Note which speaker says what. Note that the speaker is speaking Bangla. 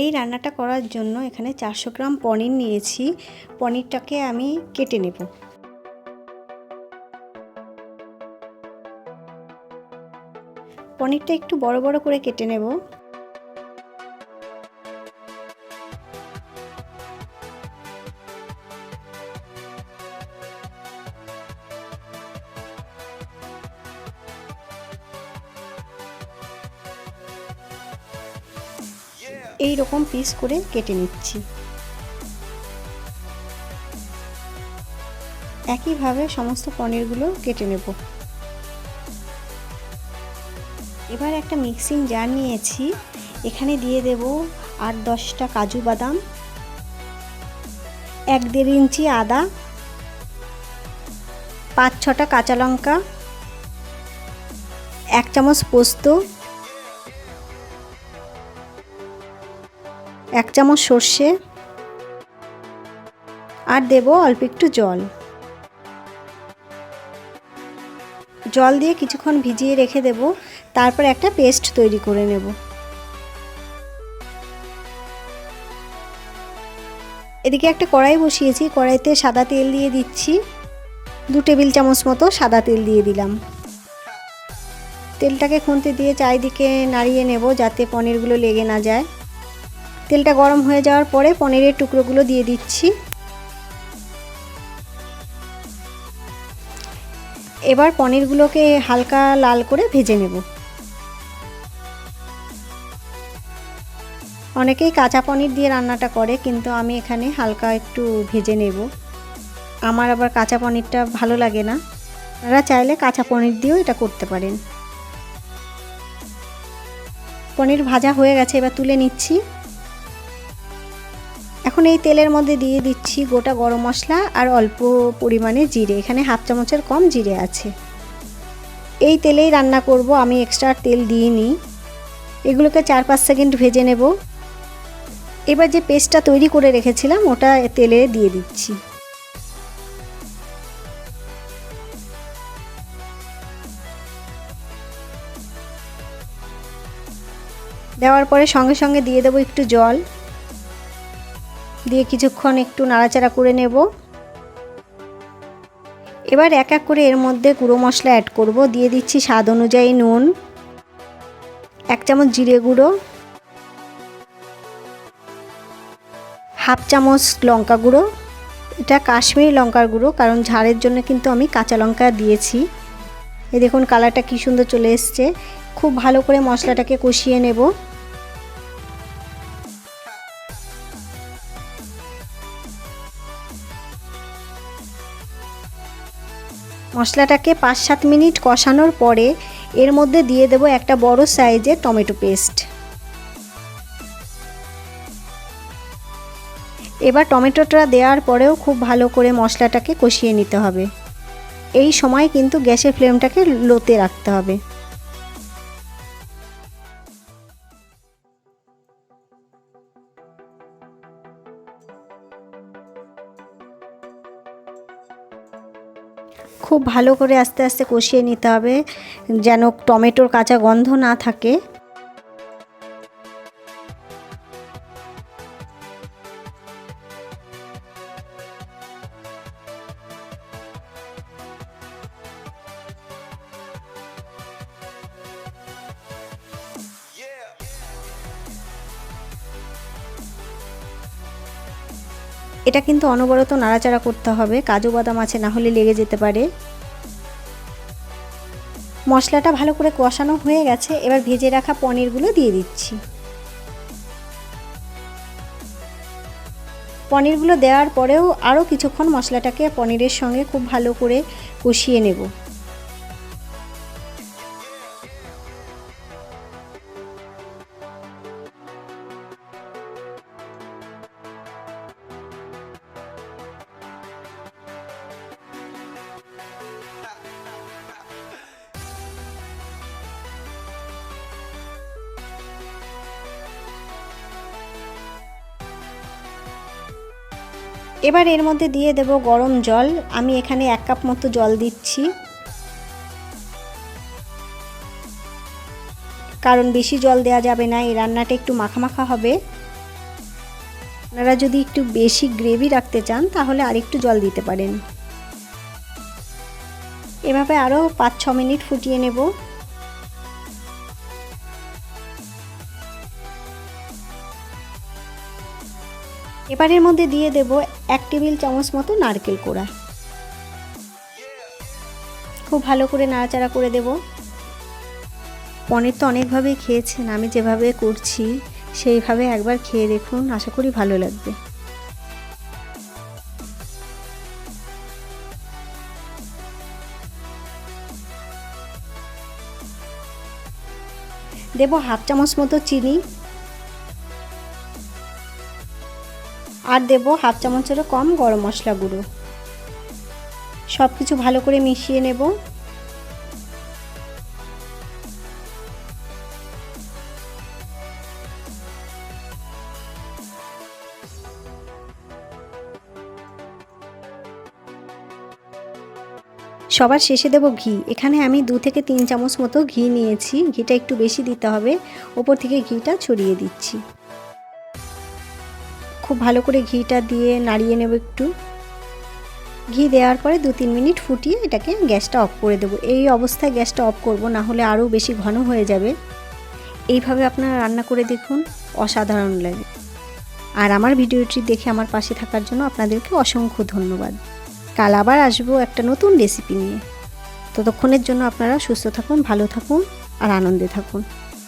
Speaker 1: এই রান্নাটা করার জন্য এখানে 400 গ্রাম পনির নিয়েছি। পনিরটাকে আমি কেটে নেব। পনিরটা একটু বড় বড় করে কেটে নেব। এই রকম পিস করে কেটে নিচ্ছি। একইভাবে সমস্ত পনিরগুলো কেটে নেব। এবার একটা মিক্সিং জার নিয়েছি, এখানে দিয়ে দেব 8-10টা কাজু বাদাম, 1-1.5 ইঞ্চি আদা, 5-6টা কাঁচা লঙ্কা, 1 চামচ পোস্ত, 1 চামচ সর্ষে, আর দেব অল্প একটু জল। জল দিয়ে কিছুক্ষণ ভিজিয়ে রেখে দেব, তারপর একটা পেস্ট তৈরি করে নেব। এদিকে একটা কড়াই বসিয়েছি, কড়াইতে সাদা তেল দিয়ে দিচ্ছি। 2 টেবিল চামচ মতো সাদা তেল দিয়ে দিলাম। তেলটাকে খুন্তি দিয়ে চারিদিকে নাড়িয়ে নেব যাতে পনিরগুলো লেগে না যায়। তেলটা গরম হয়ে যাওয়ার পরে পনিরের টুকরোগুলো দিয়ে দিচ্ছি। এবার পনিরগুলোকে হালকা লাল করে ভেজে নেব। অনেকেই কাঁচা পনির দিয়ে রান্নাটা করে, কিন্তু আমি এখানে হালকা একটু ভেজে নেব। আমার আবার কাঁচা পনিরটা ভালো লাগে না। আপনারা চাইলে কাঁচা পনির দিয়েও এটা করতে পারেন। পনির ভাজা হয়ে গেছে, এবার তুলে নিচ্ছি। এখন এই তেলের মধ্যে দিয়ে দিচ্ছি গোটা গরম মশলা আর অল্প পরিমাণে জিরে। এখানে 1/2 চামচের কম জিরে আছে। এই তেলেই রান্না করব, আমি এক্সট্রা তেল দিইনি। এগুলোকে 4-5 সেকেন্ড ভেজে নেব। এবার যে পেস্টটা তৈরি করে রেখেছিলাম ওটা তেলে দিয়ে দিচ্ছি। দেওয়ার পরে সঙ্গে সঙ্গে দিয়ে দেব একটু জল, দিয়ে কিছুক্ষণ একটু নাড়াচাড়া করে নেব। এবার এক এক করে এর মধ্যে গুঁড়ো মশলা অ্যাড করব। দিয়ে দিচ্ছি স্বাদ অনুযায়ী নুন, 1 চামচ জিরে গুঁড়ো, 1/2 চামচ লঙ্কা গুঁড়ো। এটা কাশ্মীরি লঙ্কার গুঁড়ো, কারণ ঝালের জন্য কিন্তু আমি কাঁচা লঙ্কা দিয়েছি। এই দেখুন কালারটা কি সুন্দর চলে এসছে। খুব ভালো করে মশলাটাকে কষিয়ে নেব। মশলাটাকে 5-7 মিনিট কষানোর পরে এর মধ্যে দিয়ে দেব একটা বড় সাইজের টমেটো পেস্ট। এবার টমেটোটা দেওয়ার পরেও খুব ভালো করে মশলাটাকে কষিয়ে নিতে হবে। এই সময় কিন্তু গ্যাসের ফ্লেমটাকে লোতে রাখতে হবে। খুব ভালো করে আস্তে আস্তে কষিয়ে নিতে হবে যেন টমেটোর কাঁচা গন্ধ না থাকে। এটা কিন্তু অনবরত নাড়াচাড়া করতে হবে, কাজু বাদাম আছে না হলে লেগে যেতে পারে। মশলাটা ভালো করে কষানো হয়ে গেছে, এবার ভেজে রাখা পনিরগুলো দিয়ে দিচ্ছি। পনিরগুলো দেওয়ার পরেও আরও কিছুক্ষণ মশলাটাকে পনিরের সঙ্গে খুব ভালো করে কষিয়ে নেব। এবার এর মধ্যে দিয়ে দেব গরম জল। আমি এখানে 1 কাপ মতো জল দিচ্ছি, কারণ বেশি জল দেওয়া যাবে না, এই রান্নাটা একটু মাখা মাখা হবে। আপনারা যদি একটু বেশি গ্রেভি রাখতে চান তাহলে আরেকটু জল দিতে পারেন। এভাবে আরও 5-6 মিনিট ফুটিয়ে নেব। এবার এর মধ্যে দিয়ে দেব 1 টেবিল চামচ মতো নারকেল কোড়া। খুব ভালো করে নাড়াচাড়া করে দেব। পনির তো অনেকভাবেই খেয়েছেন, আমি যেভাবে করছি সেইভাবে একবার খেয়ে দেখুন, আশা করি ভালো লাগবে। দেব 1/2 চামচ মতো চিনি আর দেব 1/2 চামচেরও কম গরম মশলা গুঁড়ো। সব কিছু ভালো করে মিশিয়ে নেব। সবার শেষে দেব ঘি। এখানে আমি 2 থেকে 3 চামচ মতো ঘি নিয়েছি। ঘিটা একটু বেশি দিতে হবে। ওপর থেকে ঘিটা ছড়িয়ে দিচ্ছি। খুব ভালো করে ঘিটা দিয়ে নাড়িয়ে নেব একটু। ঘি দেওয়ার পরে 2-3 মিনিট ফুটিয়ে এটাকে গ্যাসটা অফ করে দেব। এই অবস্থায় গ্যাসটা অফ করব, না হলে আরও বেশি ঘন হয়ে যাবে। এইভাবে আপনারা রান্না করে দেখুন, অসাধারণ লাগে। আর আমার ভিডিওটি দেখে আমার পাশে থাকার জন্য আপনাদেরকে অসংখ্য ধন্যবাদ। কাল আবার আসবো একটা নতুন রেসিপি নিয়ে। ততক্ষণের জন্য আপনারা সুস্থ থাকুন, ভালো থাকুন আর আনন্দে থাকুন।